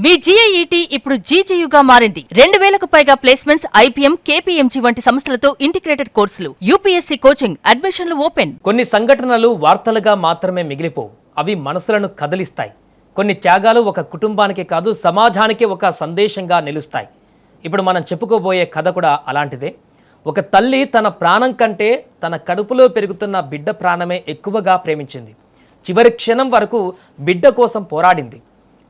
మీ జీఐఈటీ ఇప్పుడు జీజేయుగా మారింది. 2000కు పైగా ప్లేస్మెంట్స్, ఐపీఎం, కేపీఎంజీ వంటి సంస్థలతో ఇంటిగ్రేటెడ్ కోర్సులు, యూపీఎస్సీ కోచింగ్, అడ్మిషన్లు ఓపెన్. కొన్ని సంఘటనలు వార్తలుగా మాత్రమే మిగిలిపోవు, అవి మనసులను కదిలిస్తాయి. కొన్ని త్యాగాలు ఒక కుటుంబానికి కాదు, సమాజానికి ఒక సందేశంగా నిలుస్తాయి. ఇప్పుడు మనం చెప్పుకోబోయే కథ కూడా అలాంటిదే. ఒక తల్లి తన ప్రాణం కంటే తన కడుపులో పెరుగుతున్న బిడ్డ ప్రాణమే ఎక్కువగా ప్రేమించింది. చివరి క్షణం వరకు బిడ్డ కోసం పోరాడింది.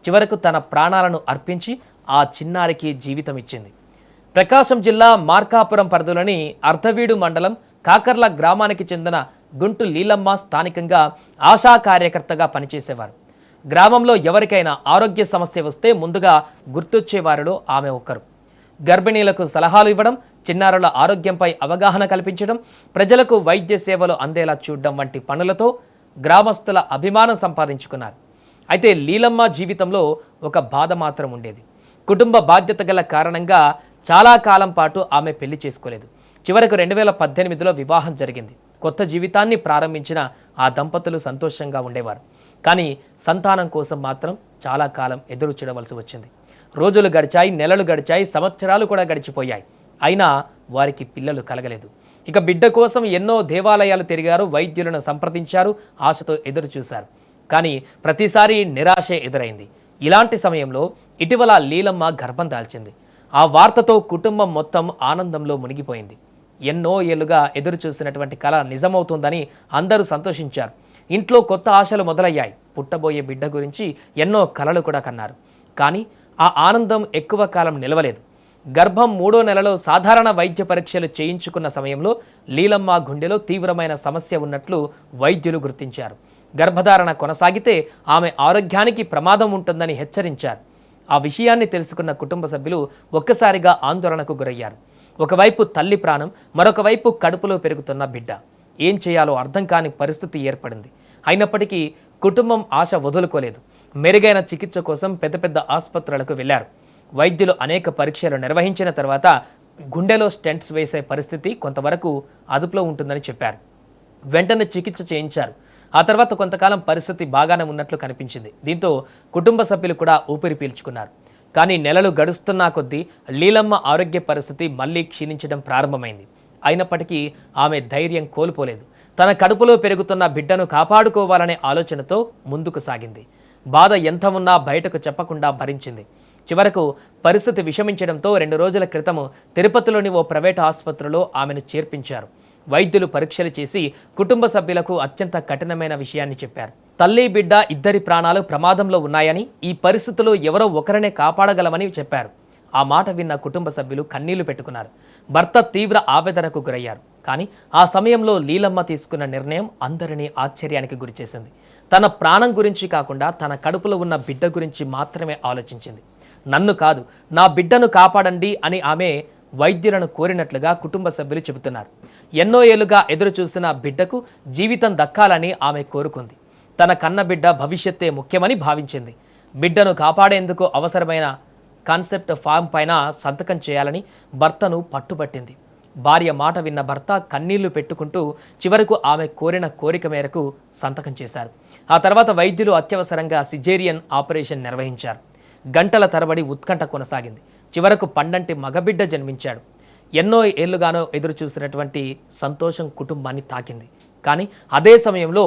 చివరకు తన ప్రాణాలను అర్పించి ఆ చిన్నారికి జీవితం ఇచ్చింది. ప్రకాశం జిల్లా మార్కాపురం పరిధిలోని అర్ధవీడు మండలం కాకర్ల గ్రామానికి చెందిన గుంటు లీలమ్మ స్థానికంగా ఆశా కార్యకర్తగా పనిచేసేవారు. గ్రామంలో ఎవరికైనా ఆరోగ్య సమస్య వస్తే ముందుగా గుర్తొచ్చేవారిలో ఆమె ఒకరు. గర్భిణీలకు సలహాలు ఇవ్వడం, చిన్నారుల ఆరోగ్యంపై అవగాహన కల్పించడం, ప్రజలకు వైద్య సేవలు అందేలా చూడడం వంటి పనులతో గ్రామస్తుల అభిమానం సంపాదించుకున్నారు. అయితే లీలమ్మ జీవితంలో ఒక బాధ మాత్రం ఉండేది. కుటుంబ బాధ్యత గల కారణంగా చాలా కాలం పాటు ఆమె పెళ్లి చేసుకోలేదు. చివరకు 2018లో వివాహం జరిగింది. కొత్త జీవితాన్ని ప్రారంభించిన ఆ దంపతులు సంతోషంగా ఉండేవారు. కానీ సంతానం కోసం మాత్రం చాలా కాలం ఎదురు చూడవలసి వచ్చింది. రోజులు గడిచాయి, నెలలు గడిచాయి, సంవత్సరాలు కూడా గడిచిపోయాయి. అయినా వారికి పిల్లలు కలగలేదు. ఇక బిడ్డ కోసం ఎన్నో దేవాలయాలు తిరిగారు, వైద్యులను సంప్రదించారు, ఆశతో ఎదురు చూశారు. కానీ ప్రతిసారి నిరాశే ఎదురైంది. ఇలాంటి సమయంలో ఇటీవల లీలమ్మ గర్భం దాల్చింది. ఆ వార్తతో కుటుంబం మొత్తం ఆనందంలో మునిగిపోయింది. ఎన్నో ఏళ్లుగా ఎదురు చూసినటువంటి కల నిజమవుతుందని అందరూ సంతోషించారు. ఇంట్లో కొత్త ఆశలు మొదలయ్యాయి. పుట్టబోయే బిడ్డ గురించి ఎన్నో కలలు కూడా కన్నారు. కానీ ఆ ఆనందం ఎక్కువ కాలం నిలవలేదు. గర్భం 3వ నెలలో సాధారణ వైద్య పరీక్షలు చేయించుకున్న సమయంలో లీలమ్మ గుండెలో తీవ్రమైన సమస్య ఉన్నట్లు వైద్యులు గుర్తించారు. గర్భధారణ కొనసాగితే ఆమె ఆరోగ్యానికి ప్రమాదం ఉంటుందని హెచ్చరించారు. ఆ విషయాన్ని తెలుసుకున్న కుటుంబ సభ్యులు ఒక్కసారిగా ఆందోళనకు గురయ్యారు. ఒకవైపు తల్లి ప్రాణం, మరొక వైపు కడుపులో పెరుగుతున్న బిడ్డ. ఏం చేయాలో అర్థం కాని పరిస్థితి ఏర్పడింది. అయినప్పటికీ కుటుంబం ఆశ వదులుకోలేదు. మెరుగైన చికిత్స కోసం పెద్ద పెద్ద ఆసుపత్రులకు వెళ్లారు. వైద్యులు అనేక పరీక్షలు నిర్వహించిన తర్వాత గుండెలో స్టెంట్స్ వేసే పరిస్థితి కొంతవరకు అదుపులో ఉంటుందని చెప్పారు. వెంటనే చికిత్స చేయించారు. ఆ తర్వాత కొంతకాలం పరిస్థితి బాగానే ఉన్నట్లు కనిపించింది. దీంతో కుటుంబ సభ్యులు కూడా ఊపిరి పీల్చుకున్నారు. కానీ నెలలు గడుస్తున్నా కొద్దీ లీలమ్మ ఆరోగ్య పరిస్థితి మళ్లీ క్షీణించడం ప్రారంభమైంది. అయినప్పటికీ ఆమె ధైర్యం కోల్పోలేదు. తన కడుపులో పెరుగుతున్న బిడ్డను కాపాడుకోవాలనే ఆలోచనతో ముందుకు సాగింది. బాధ ఎంత ఉన్నా బయటకు చెప్పకుండా భరించింది. చివరకు పరిస్థితి విషమించడంతో 2 రోజుల క్రితం తిరుపతిలోని ఓ ప్రైవేటు ఆసుపత్రిలో ఆమెను చేర్పించారు. వైద్యులు పరీక్షలు చేసి కుటుంబ సభ్యులకు అత్యంత కఠినమైన విషయాన్ని చెప్పారు. తల్లి బిడ్డ ఇద్దరి ప్రాణాలు ప్రమాదంలో ఉన్నాయని, ఈ పరిస్థితుల్లో ఎవరో ఒకరినే కాపాడగలమని చెప్పారు. ఆ మాట విన్న కుటుంబ సభ్యులు కన్నీళ్లు పెట్టుకున్నారు. భర్త తీవ్ర ఆవేదనకు గురయ్యారు. కానీ ఆ సమయంలో లీలమ్మ తీసుకున్న నిర్ణయం అందరినీ ఆశ్చర్యానికి గురిచేసింది. తన ప్రాణం గురించి కాకుండా తన కడుపులో ఉన్న బిడ్డ గురించి మాత్రమే ఆలోచించింది. నన్ను కాదు, నా బిడ్డను కాపాడండి అని ఆమె వైద్యులను కోరినట్లుగా కుటుంబ సభ్యులు చెబుతున్నారు. ఎన్నో ఏళ్లుగా ఎదురు చూసిన బిడ్డకు జీవితం దక్కాలని ఆమె కోరుకుంది. తన కన్న బిడ్డ భవిష్యత్తే ముఖ్యమని భావించింది. బిడ్డను కాపాడేందుకు అవసరమైన కాన్సెప్ట్ ఫామ్ పైన సంతకం చేయాలని భర్తను పట్టుబట్టింది. భార్య మాట విన్న భర్త కన్నీళ్లు పెట్టుకుంటూ చివరకు ఆమె కోరిన కోరిక మేరకు సంతకం చేశారు. ఆ తర్వాత వైద్యులు అత్యవసరంగా సిజేరియన్ ఆపరేషన్ నిర్వహించారు. గంటల తరబడి ఉత్కంఠ కొనసాగింది. చివరకు పండంటి మగబిడ్డ జన్మించాడు. ఎన్నో ఏళ్లుగానో ఎదురు చూసినటువంటి సంతోషం కుటుంబాన్ని తాకింది. కానీ అదే సమయంలో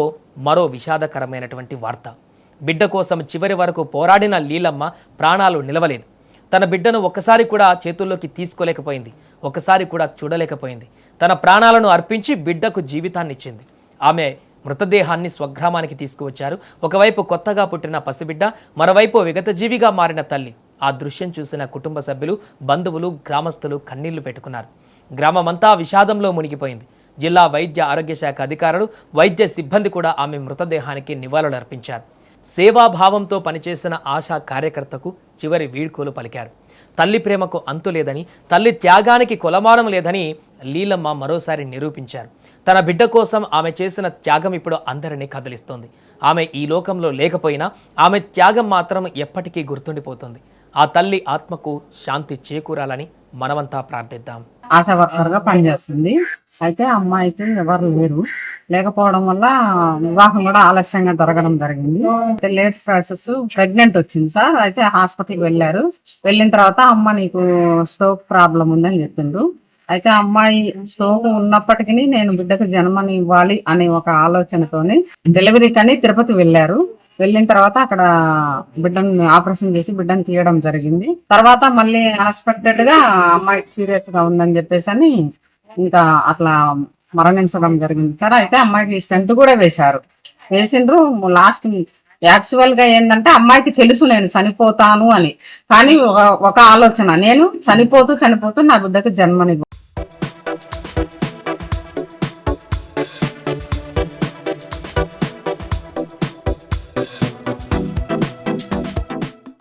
మరో విషాదకరమైనటువంటి వార్త. బిడ్డ కోసం చివరి వరకు పోరాడిన లీలమ్మ ప్రాణాలు నిలవలేదు. తన బిడ్డను ఒక్కసారి కూడా చేతుల్లోకి తీసుకోలేకపోయింది. ఒక్కసారి కూడా చూడలేకపోయింది. తన ప్రాణాలను అర్పించి బిడ్డకు జీవితాన్ని ఇచ్చింది. ఆమె మృతదేహాన్ని స్వగ్రామానికి తీసుకువచ్చారు. ఒకవైపు కొత్తగా పుట్టిన పసిబిడ్డ, మరోవైపు విగతజీవిగా మారిన తల్లి. ఆ దృశ్యం చూసిన కుటుంబ సభ్యులు, బంధువులు, గ్రామస్తులు కన్నీళ్లు పెట్టుకున్నారు. గ్రామమంతా విషాదంలో మునిగిపోయింది. జిల్లా వైద్య ఆరోగ్య శాఖ అధికారులు, వైద్య సిబ్బంది కూడా ఆమె మృతదేహానికి నివాళులు అర్పించారు. సేవాభావంతో పనిచేసిన ఆశా కార్యకర్తకు చివరి వీడ్కోలు పలికారు. తల్లి ప్రేమకు అంతు లేదని, తల్లి త్యాగానికి కొలమానం లేదని లీలమ్మ మరోసారి నిరూపించారు. తన బిడ్డ కోసం ఆమె చేసిన త్యాగం ఇప్పుడు అందరినీ కదిలిస్తోంది. ఆమె ఈ లోకంలో లేకపోయినా ఆమె త్యాగం మాత్రం ఎప్పటికీ గుర్తుండిపోతుంది. ఆ తల్లి ఆత్మకు శాంతి చేకూరాలని మనమంతా ప్రార్థిద్దాం. ఆశా వర్కర్ గా పనిచేస్తుంది. అయితే అమ్మాయికి ఎవరు లేరు, లేకపోవడం వల్ల వివాహం కూడా ఆలస్యంగా జరగడం జరిగింది. అయితే లేట్ ప్రాసెస్, ప్రెగ్నెంట్ వచ్చింది సార్. అయితే హాస్పిటల్కి వెళ్ళారు. వెళ్ళిన తర్వాత అమ్మ నీకు స్ట్రోక్ ప్రాబ్లం ఉందని చెప్పిండ్రు. అయితే అమ్మాయి స్ట్రోక్ ఉన్నప్పటికీ నేను బిడ్డకు జన్మని ఇవ్వాలి అనే ఒక ఆలోచనతోని డెలివరీకని తిరుపతి వెళ్ళారు. వెళ్ళిన తర్వాత అక్కడ బిడ్డను ఆపరేషన్ చేసి బిడ్డను తీయడం జరిగింది. తర్వాత మళ్ళీ అన్ఎక్స్పెక్టెడ్ గా అమ్మాయికి సీరియస్ గా ఉందని చెప్పేసి అని ఇంకా అట్లా మరణించడం జరిగింది సార్. అయితే అమ్మాయికి స్టెంట్ కూడా వేసిండ్రు. లాస్ట్ యాక్చువల్ గా ఏంటంటే అమ్మాయికి తెలుసు నేను చనిపోతాను అని, కానీ ఒక ఆలోచన, నేను చనిపోతూ నా బిడ్డకు జన్మని